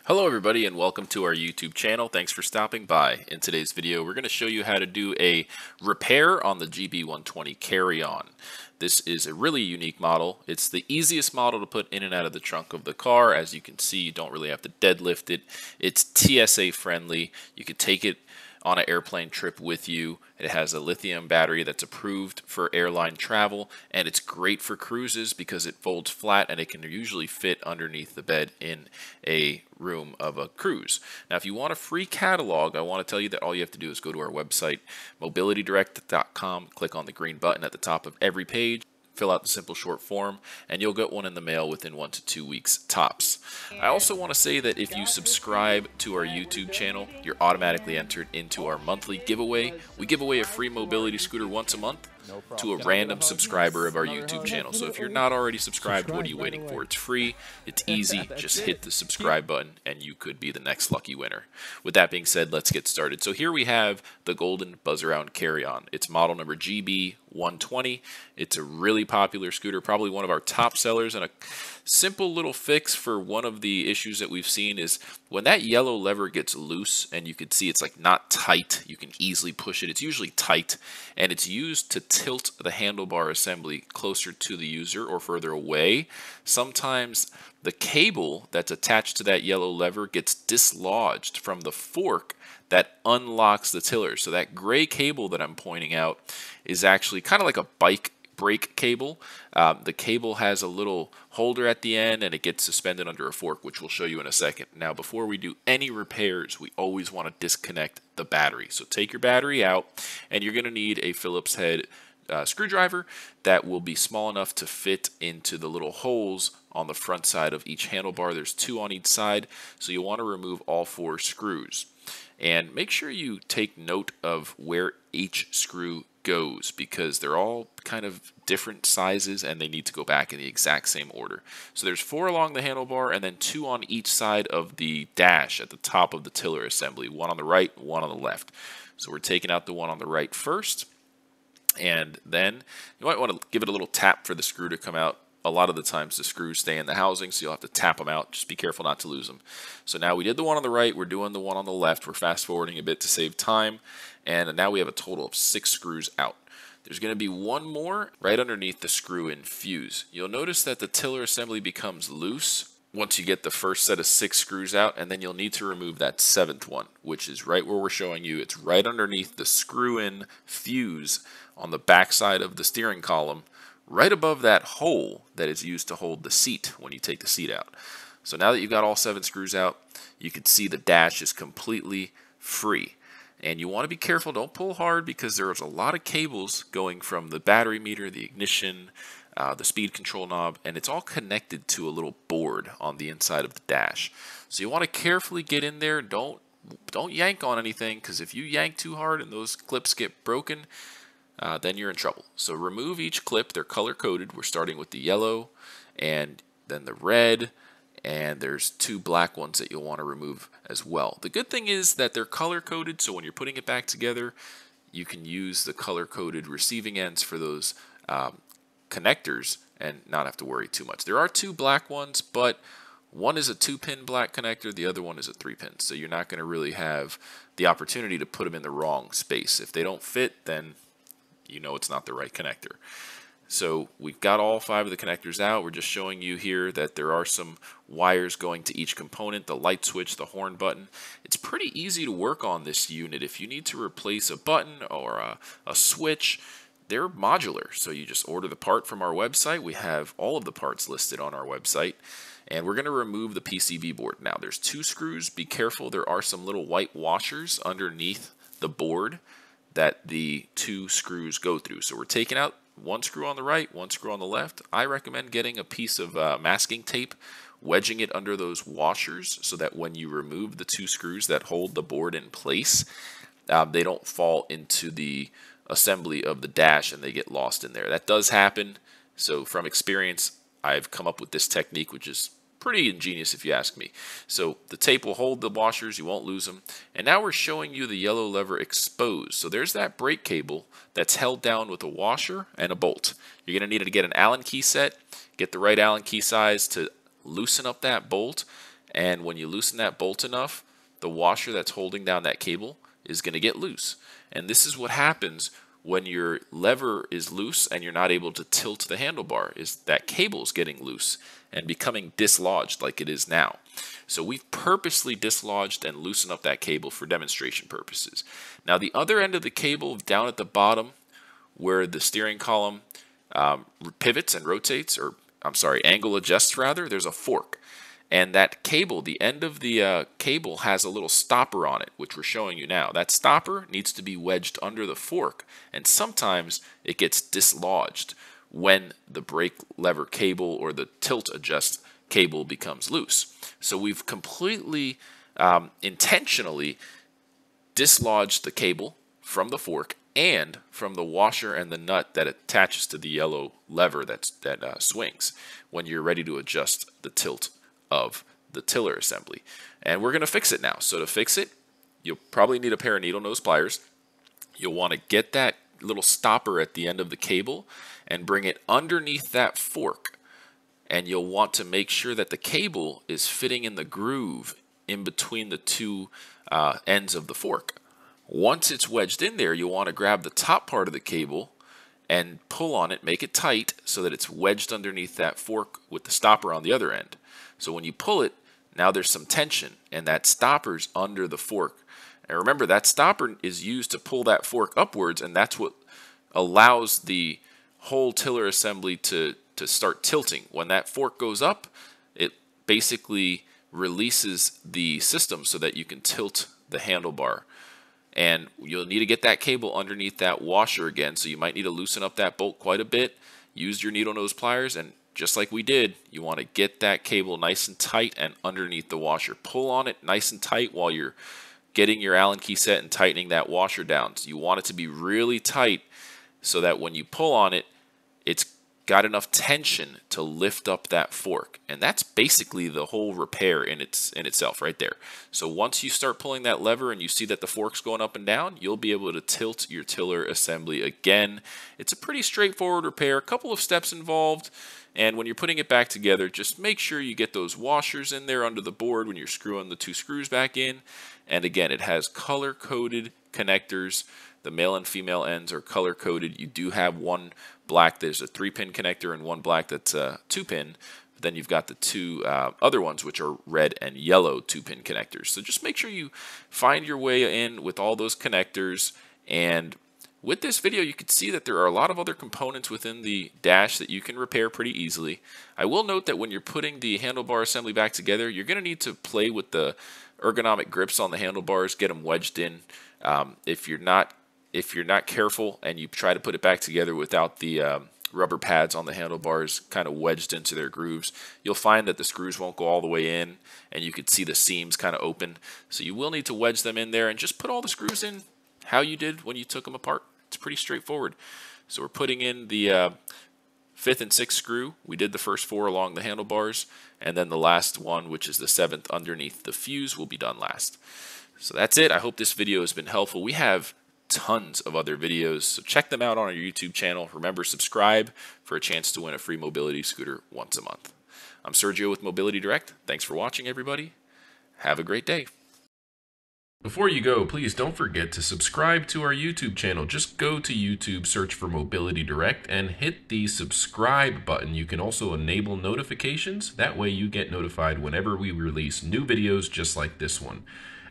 Hello everybody and welcome to our YouTube channel. Thanks for stopping by. In today's video we're going to show you how to do a repair on the GB120 carry-on. This is a really unique model. It's the easiest model to put in and out of the trunk of the car. As you can see, you don't really have to deadlift it. It's TSA friendly. You could take it on an airplane trip with you. It has a lithium battery that's approved for airline travel, and it's great for cruises because it folds flat and it can usually fit underneath the bed in a room of a cruise. Now, if you want a free catalog, I want to tell you that all you have to do is go to our website, mobilitydirect.com, click on the green button at the top of every page, fill out the simple short form, and you'll get one in the mail within 1 to 2 weeks tops. I also want to say that if you subscribe to our YouTube channel, you're automatically entered into our monthly giveaway. We give away a free mobility scooter once a month to a random subscriber of our YouTube channel. So if you're not already subscribed, what are you waiting for? It's free, it's easy, just hit the subscribe button and you could be the next lucky winner. With that being said, let's get started. So here we have the golden Buzzaround carry-on. It's model number GB120. It's a really popular scooter, probably one of our top sellers, and a simple little fix for one of the issues that we've seen is when that yellow lever gets loose, and you can see it's like not tight, you can easily push it. It's usually tight, and it's used to tilt the handlebar assembly closer to the user or further away. Sometimes the cable that's attached to that yellow lever gets dislodged from the fork that unlocks the tiller. So that gray cable that I'm pointing out is actually kind of like a bike brake cable. The cable has a little holder at the end and it gets suspended under a fork, which we'll show you in a second. Now, before we do any repairs, we always want to disconnect the battery. So take your battery out, and you're going to need a Phillips head screwdriver that will be small enough to fit into the little holes on the front side of each handlebar. There's 2 on each side, so you'll want to remove all 4 screws. And make sure you take note of where each screw goes, because they're all kind of different sizes and they need to go back in the exact same order. So there's 4 along the handlebar and then 2 on each side of the dash at the top of the tiller assembly, 1 on the right, 1 on the left. So we're taking out the one on the right first, and then you might want to give it a little tap for the screw to come out. A lot of the times the screws stay in the housing, so you'll have to tap them out. Just be careful not to lose them. So now we did the one on the right, we're doing the one on the left. We're fast forwarding a bit to save time, and now we have a total of 6 screws out. There's going to be 1 more right underneath the screw-in fuse. You'll notice that the tiller assembly becomes loose once you get the first set of 6 screws out, and then you'll need to remove that 7th one, which is right where we're showing you. It's right underneath the screw-in fuse on the back side of the steering column, right above that hole that is used to hold the seat when you take the seat out. So now that you've got all 7 screws out, you can see the dash is completely free. And you want to be careful, don't pull hard, because there's a lot of cables going from the battery meter, the ignition, the speed control knob, and it's all connected to a little board on the inside of the dash. So you want to carefully get in there. Don't yank on anything, because if you yank too hard and those clips get broken, then you're in trouble. So remove each clip. They're color coded. We're starting with the yellow and then the red, and there's 2 black ones that you'll want to remove as well. The good thing is that they're color coded, so when you're putting it back together, you can use the color coded receiving ends for those connectors and not have to worry too much. There are 2 black ones, but one is a 2-pin black connector, the other one is a 3-pin, so you're not going to really have the opportunity to put them in the wrong space. If they don't fit, then you know it's not the right connector. So we've got all 5 of the connectors out. We're just showing you here that there are some wires going to each component, the light switch, the horn button. It's pretty easy to work on this unit. If you need to replace a button or a switch, they're modular. So you just order the part from our website. We have all of the parts listed on our website. And we're going to remove the PCB board. Now there's 2 screws. Be careful, there are some little white washers underneath the board that the 2 screws go through. So we're taking out 1 screw on the right, 1 screw on the left. I recommend getting a piece of masking tape, wedging it under those washers so that when you remove the 2 screws that hold the board in place, they don't fall into the assembly of the dash and they get lost in there. That does happen. So from experience, I've come up with this technique, which is pretty ingenious if you ask me. So the tape will hold the washers, you won't lose them. And now we're showing you the yellow lever exposed. So there's that brake cable that's held down with a washer and a bolt. You're going to need to get an Allen key set, get the right Allen key size to loosen up that bolt, and when you loosen that bolt enough, the washer that's holding down that cable is going to get loose. And this is what happens when your lever is loose and you're not able to tilt the handlebar, is that cable is getting loose and becoming dislodged like it is now. So we've purposely dislodged and loosened up that cable for demonstration purposes. Now the other end of the cable down at the bottom where the steering column pivots and rotates, or I'm sorry, angle adjusts rather, there's a fork. And that cable, the end of the cable has a little stopper on it, which we're showing you now. That stopper needs to be wedged under the fork, and sometimes it gets dislodged when the brake lever cable or the tilt adjust cable becomes loose. So we've completely intentionally dislodged the cable from the fork and from the washer and the nut that attaches to the yellow lever that swings when you're ready to adjust the tilt of the tiller assembly. And we're going to fix it now. So to fix it, you'll probably need a pair of needle nose pliers. You'll want to get that little stopper at the end of the cable and bring it underneath that fork. And you'll want to make sure that the cable is fitting in the groove in between the two ends of the fork. Once it's wedged in there, you'll want to grab the top part of the cable and pull on it, make it tight so that it's wedged underneath that fork with the stopper on the other end. So when you pull it, now there's some tension and that stopper's under the fork. And remember, that stopper is used to pull that fork upwards, and that's what allows the whole tiller assembly to start tilting. When that fork goes up, it basically releases the system so that you can tilt the handlebar. And you'll need to get that cable underneath that washer again, so you might need to loosen up that bolt quite a bit. Use your needle nose pliers, and just like we did, you want to get that cable nice and tight and underneath the washer. Pull on it nice and tight while you're getting your Allen key set and tightening that washer down. So you want it to be really tight so that when you pull on it, it's got enough tension to lift up that fork. And that's basically the whole repair in itself right there. So once you start pulling that lever and you see that the fork's going up and down, you'll be able to tilt your tiller assembly again. It's a pretty straightforward repair, a couple of steps involved. And when you're putting it back together, just make sure you get those washers in there under the board when you're screwing the two screws back in. And again, it has color-coded connectors. The male and female ends are color-coded. You do have one black, there's a 3-pin connector, and one black that's a 2-pin. Then you've got the two other ones, which are red and yellow 2-pin connectors. So just make sure you find your way in with all those connectors. And with this video, you can see that there are a lot of other components within the dash that you can repair pretty easily. I will note that when you're putting the handlebar assembly back together, you're going to need to play with the ergonomic grips on the handlebars, get them wedged in. If you're not careful and you try to put it back together without the rubber pads on the handlebars kind of wedged into their grooves, you'll find that the screws won't go all the way in, and you could see the seams kind of open. So you will need to wedge them in there and just put all the screws in how you did when you took them apart. It's pretty straightforward. So we're putting in the 5th and 6th screw. We did the first 4 along the handlebars, and then the last one, which is the 7th underneath the fuse, will be done last. So that's it. I hope this video has been helpful. We have tons of other videos, so check them out on our YouTube channel. Remember, subscribe for a chance to win a free mobility scooter once a month. I'm Sergio with Mobility Direct. Thanks for watching, everybody. Have a great day. Before you go, please don't forget to subscribe to our YouTube channel. Just go to YouTube, search for Mobility Direct, and hit the subscribe button. You can also enable notifications. That way you get notified whenever we release new videos just like this one.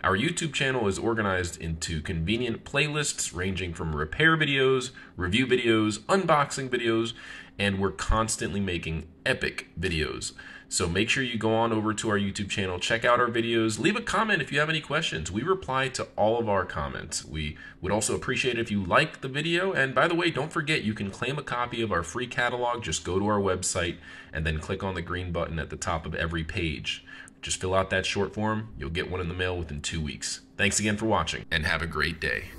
Our YouTube channel is organized into convenient playlists ranging from repair videos, review videos, unboxing videos, and we're constantly making epic videos. So make sure you go on over to our YouTube channel, check out our videos, leave a comment if you have any questions. We reply to all of our comments. We would also appreciate it if you like the video. And by the way, don't forget, you can claim a copy of our free catalog. Just go to our website and then click on the green button at the top of every page. Just fill out that short form. You'll get one in the mail within 2 weeks. Thanks again for watching, and have a great day.